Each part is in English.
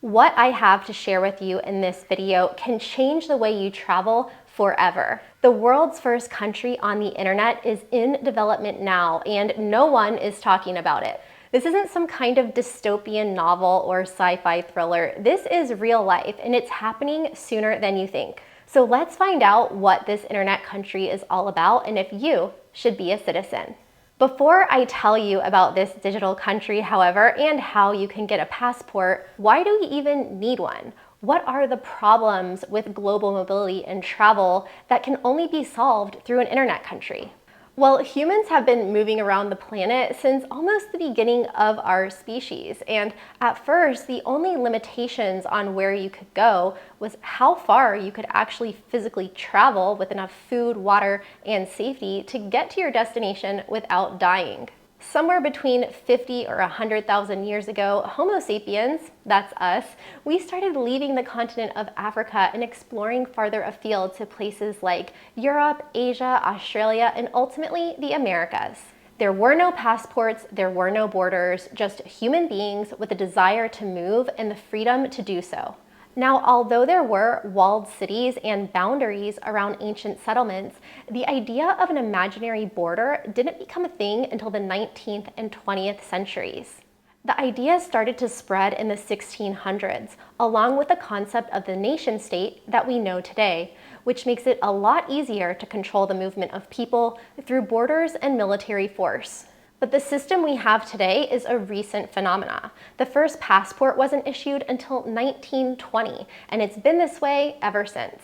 What I have to share with you in this video can change the way you travel forever. The world's first country on the internet is in development now, and no one is talking about it. This isn't some kind of dystopian novel or sci-fi thriller. This is real life, and it's happening sooner than you think. So let's find out what this internet country is all about and if you should be a citizen. Before I tell you about this digital country, however, and how you can get a passport, why do we even need one? What are the problems with global mobility and travel that can only be solved through an internet country? Well, humans have been moving around the planet since almost the beginning of our species. And at first, the only limitations on where you could go was how far you could actually physically travel with enough food, water, and safety to get to your destination without dying. Somewhere between 50 or 100,000 years ago, Homo sapiens, that's us, we started leaving the continent of Africa and exploring farther afield to places like Europe, Asia, Australia, and ultimately the Americas. There were no passports, there were no borders, just human beings with a desire to move and the freedom to do so. Now, although there were walled cities and boundaries around ancient settlements, the idea of an imaginary border didn't become a thing until the 19th and 20th centuries. The idea started to spread in the 1600s, along with the concept of the nation state that we know today, which makes it a lot easier to control the movement of people through borders and military force. But the system we have today is a recent phenomena. The first passport wasn't issued until 1920, and it's been this way ever since.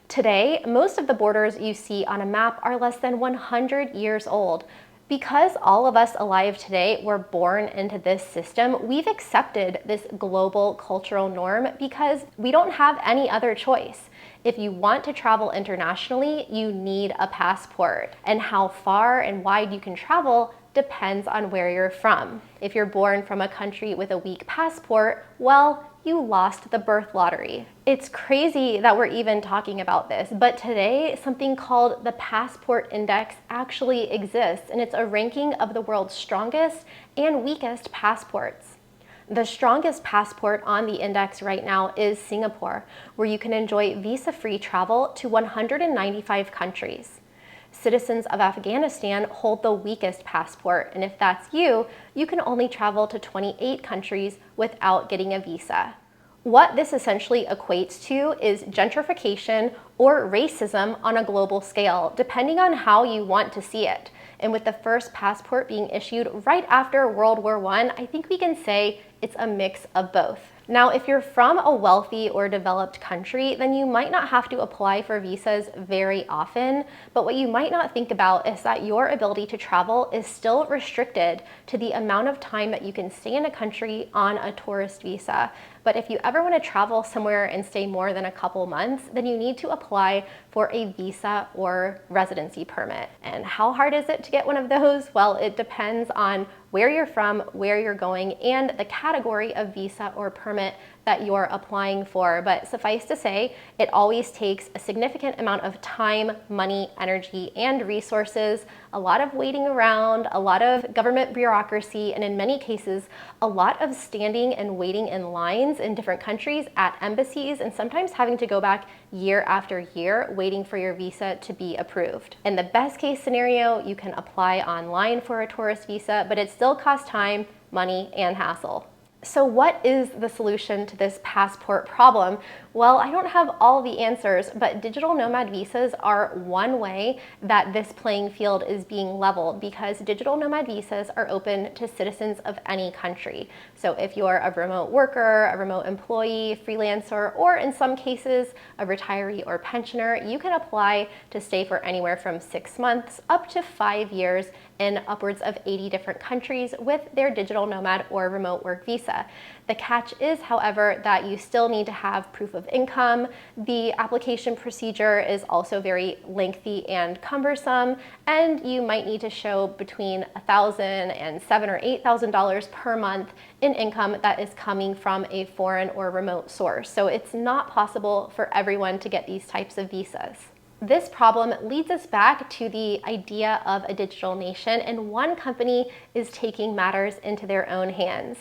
Today, most of the borders you see on a map are less than 100 years old. Because all of us alive today were born into this system, we've accepted this global cultural norm because we don't have any other choice. If you want to travel internationally, you need a passport. And how far and wide you can travel depends on where you're from. If you're born from a country with a weak passport, well, you lost the birth lottery. It's crazy that we're even talking about this, but today something called the Passport Index actually exists, and it's a ranking of the world's strongest and weakest passports. The strongest passport on the index right now is Singapore, where you can enjoy visa-free travel to 195 countries. Citizens of Afghanistan hold the weakest passport, and if that's you, you can only travel to 28 countries without getting a visa. What this essentially equates to is gentrification or racism on a global scale, depending on how you want to see it. And with the first passport being issued right after World War I, I think we can say it's a mix of both. Now, if you're from a wealthy or developed country, then you might not have to apply for visas very often, but what you might not think about is that your ability to travel is still restricted to the amount of time that you can stay in a country on a tourist visa. But if you ever want to travel somewhere and stay more than a couple months, then you need to apply for a visa or residency permit. And how hard is it to get one of those? Well, it depends on where you're from, where you're going, and the category of visa or permit that you're applying for. But suffice to say, it always takes a significant amount of time, money, energy, and resources, a lot of waiting around, a lot of government bureaucracy, and in many cases, a lot of standing and waiting in lines in different countries at embassies, and sometimes having to go back year after year waiting for your visa to be approved. In the best case scenario, you can apply online for a tourist visa, but it still costs time, money, and hassle. So what is the solution to this passport problem? Well, I don't have all the answers, but digital nomad visas are one way that this playing field is being leveled, because digital nomad visas are open to citizens of any country. So if you're a remote worker, a remote employee, freelancer, or in some cases, a retiree or pensioner, you can apply to stay for anywhere from 6 months up to 5 years in upwards of 80 different countries with their digital nomad or remote work visa. The catch is, however, that you still need to have proof of income. The application procedure is also very lengthy and cumbersome, and you might need to show between $1,000 and $7,000 or $8,000 per month in income that is coming from a foreign or remote source. So it's not possible for everyone to get these types of visas. This problem leads us back to the idea of a digital nation, and one company is taking matters into their own hands.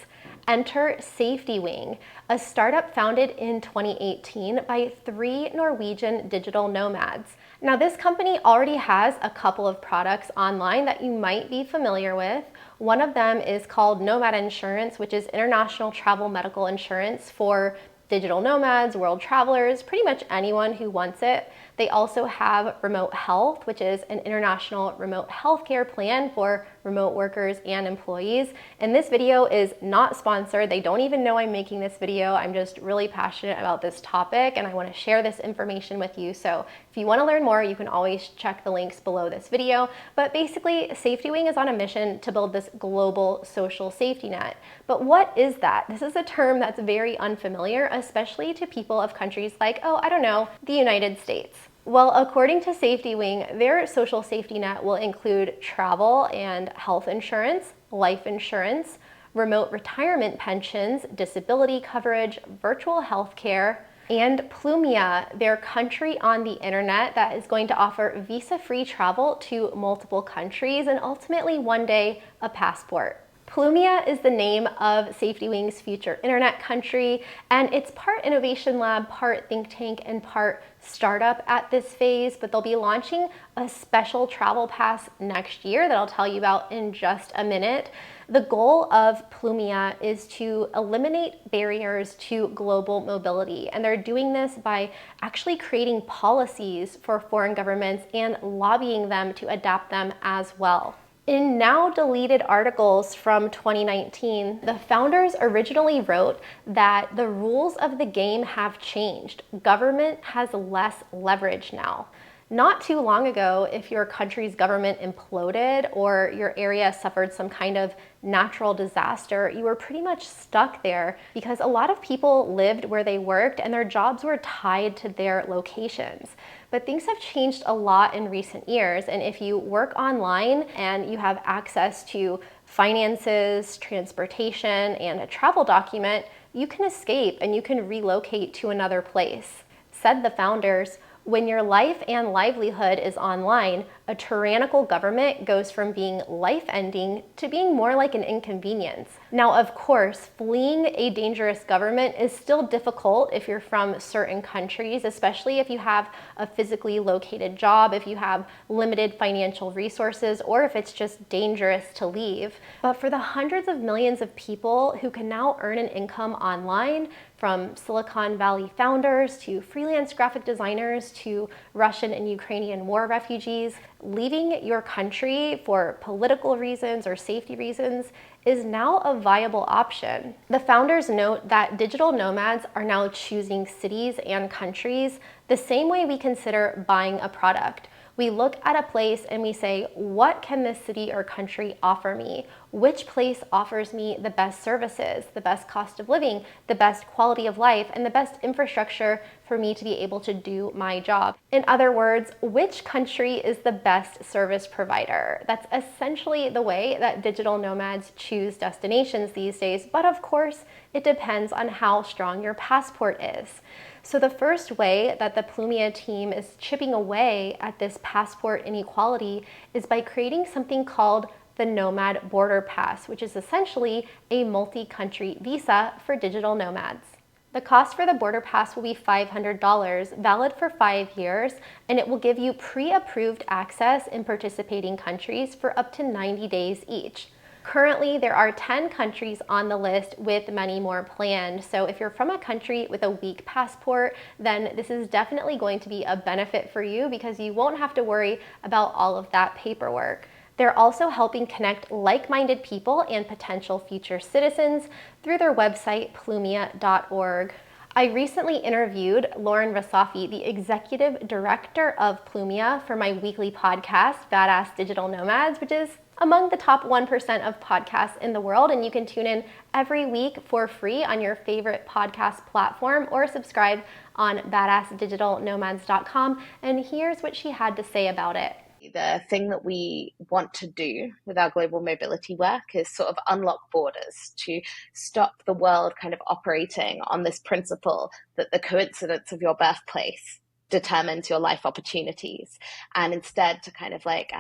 Enter SafetyWing, a startup founded in 2018 by 3 Norwegian digital nomads. Now, this company already has a couple of products online that you might be familiar with. One of them is called Nomad Insurance, which is international travel medical insurance for digital nomads, world travelers, pretty much anyone who wants it. They also have Remote Health, which is an international remote healthcare plan for remote workers and employees. And this video is not sponsored. They don't even know I'm making this video. I'm just really passionate about this topic and I want to share this information with you. So if you want to learn more, you can always check the links below this video. But basically, SafetyWing is on a mission to build this global social safety net. But what is that? This is a term that's very unfamiliar, especially to people of countries like, oh, I don't know, the United States. Well, according to SafetyWing, their social safety net will include travel and health insurance, life insurance, remote retirement pensions, disability coverage, virtual health care, and Plumia, their country on the internet that is going to offer visa-free travel to multiple countries and ultimately one day a passport. Plumia is the name of SafetyWing's future internet country, and it's part innovation lab, part think tank, and part startup at this phase, but they'll be launching a special travel pass next year that I'll tell you about in just a minute. The goal of Plumia is to eliminate barriers to global mobility, and they're doing this by actually creating policies for foreign governments and lobbying them to adapt them as well. In now deleted articles from 2019, the founders originally wrote that the rules of the game have changed. Government has less leverage now. Not too long ago, if your country's government imploded or your area suffered some kind of natural disaster, you were pretty much stuck there because a lot of people lived where they worked and their jobs were tied to their locations. But things have changed a lot in recent years, and if you work online and you have access to finances, transportation, and a travel document, you can escape and you can relocate to another place. Said the founders, when your life and livelihood is online, a tyrannical government goes from being life-ending to being more like an inconvenience. Now, of course, fleeing a dangerous government is still difficult if you're from certain countries, especially if you have a physically located job, if you have limited financial resources, or if it's just dangerous to leave. But for the hundreds of millions of people who can now earn an income online, from Silicon Valley founders to freelance graphic designers to Russian and Ukrainian war refugees, leaving your country for political reasons or safety reasons is now a viable option. The founders note that digital nomads are now choosing cities and countries the same way we consider buying a product. We look at a place and we say, what can this city or country offer me? Which place offers me the best services, the best cost of living, the best quality of life, and the best infrastructure for me to be able to do my job? In other words, which country is the best service provider? That's essentially the way that digital nomads choose destinations these days, but of course, it depends on how strong your passport is. So the first way that the Plumia team is chipping away at this passport inequality is by creating something called the Nomad Border Pass, which is essentially a multi-country visa for digital nomads. The cost for the Border Pass will be $500, valid for 5 years, and it will give you pre-approved access in participating countries for up to 90 days each. Currently, there are 10 countries on the list with many more planned. So if you're from a country with a weak passport, then this is definitely going to be a benefit for you because you won't have to worry about all of that paperwork. They're also helping connect like-minded people and potential future citizens through their website, plumia.org. I recently interviewed Lauren Rasafi, the executive director of Plumia, for my weekly podcast, Badass Digital Nomads, which is among the top 1% of podcasts in the world, and you can tune in every week for free on your favorite podcast platform or subscribe on badassdigitalnomads.com. And here's what she had to say about it. The thing that we want to do with our global mobility work is sort of unlock borders to stop the world kind of operating on this principle that the coincidence of your birthplace determines your life opportunities, and instead to kind of like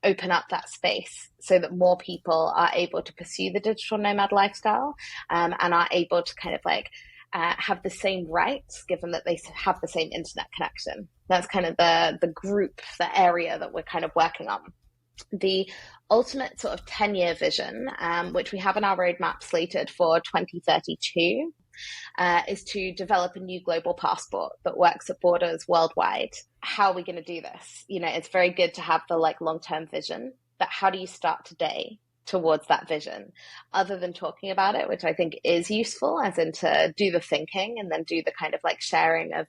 open up that space so that more people are able to pursue the digital nomad lifestyle, and are able to kind of like have the same rights given that they have the same internet connection. That's kind of the group, the area that we're kind of working on. The ultimate sort of 10-year vision, which we have in our roadmap slated for 2032, is to develop a new global passport that works at borders worldwide. How are we going to do this? You know, it's very good to have the like long-term vision, but how do you start today towards that vision, other than talking about it, which I think is useful, as in to do the thinking and then do the kind of like sharing of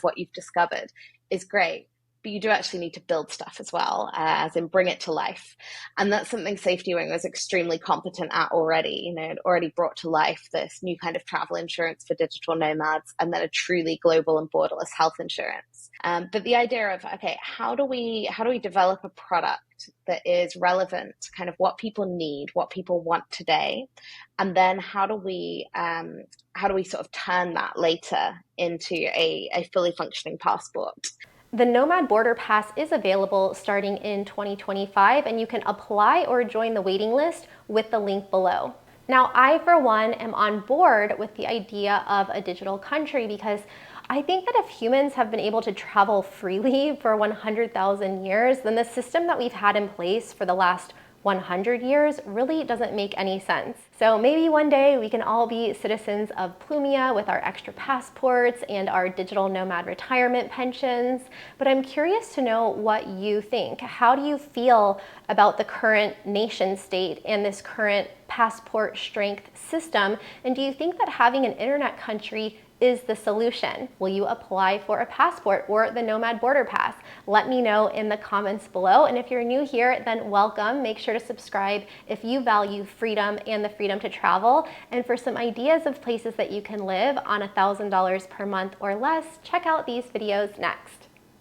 what you've discovered is great. But you do actually need to build stuff as well, as in bring it to life. And that's something Safety Wing was extremely competent at already. You know, it already brought to life this new kind of travel insurance for digital nomads, and then a truly global and borderless health insurance. But the idea of, okay, how do we develop a product that is relevant to kind of what people need, what people want today, and then how do we sort of turn that later into a fully functioning passport? The Nomad Border Pass is available starting in 2025, and you can apply or join the waiting list with the link below. Now, I, for one, am on board with the idea of a digital country because I think that if humans have been able to travel freely for 100,000 years, then the system that we've had in place for the last 100 years really doesn't make any sense. So maybe one day we can all be citizens of Plumia with our extra passports and our digital nomad retirement pensions. But I'm curious to know what you think. How do you feel about the current nation state and this current passport strength system? And do you think that having an internet country is the solution? Will you apply for a passport or the Nomad Border Pass? Let me know in the comments below. And if you're new here, then welcome. Make sure to subscribe if you value freedom and the freedom to travel. And for some ideas of places that you can live on $1,000 per month or less, check out these videos next.